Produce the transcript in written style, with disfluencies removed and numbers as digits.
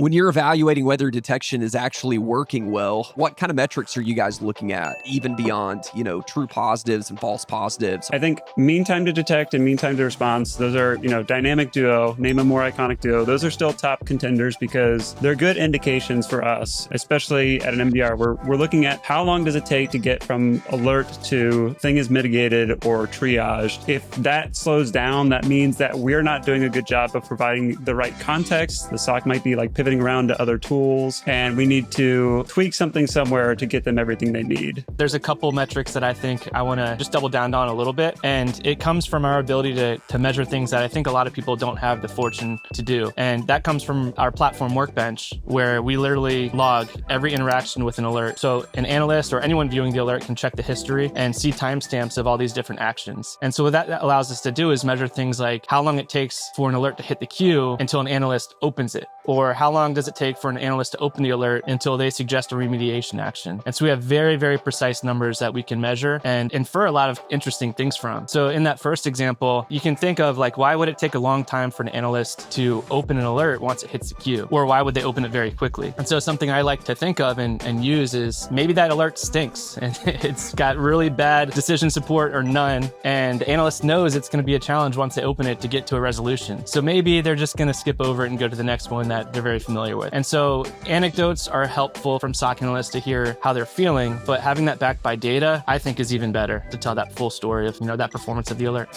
When you're evaluating whether detection is actually working well, what kind of metrics are you guys looking at, even beyond, true positives and false positives? I think mean time to detect and mean time to response, those are, dynamic duo, name a more iconic duo. Those are still top contenders because they're good indications for us, especially at an MDR. We're looking at how long does it take to get from alert to thing is mitigated or triaged. If that slows down, that means that we're not doing a good job of providing the right context. The SOC might be like pivoting around to other tools, and we need to tweak something somewhere to get them everything they need. There's a couple metrics that I think I want to just double down on a little bit, and it comes from our ability to measure things that I think a lot of people don't have the fortune to do. And that comes from our platform workbench, where we literally log every interaction with an alert. So an analyst or anyone viewing the alert can check the history and see timestamps of all these different actions. And so what that allows us to do is measure things like how long it takes for an alert to hit the queue until an analyst opens it, or how long does it take for an analyst to open the alert until they suggest a remediation action. And so we have very, very precise numbers that we can measure and infer a lot of interesting things from. So in that first example, you can think of why would it take a long time for an analyst to open an alert once it hits the queue? Or why would they open it very quickly? And so something I like to think of and use is maybe that alert stinks and it's got really bad decision support or none. And the analyst knows it's going to be a challenge once they open it to get to a resolution. So maybe they're just going to skip over it and go to the next one that they're very familiar with. And so anecdotes are helpful from SOC analysts to hear how they're feeling, but having that backed by data, I think is even better to tell that full story of, that performance of the alert.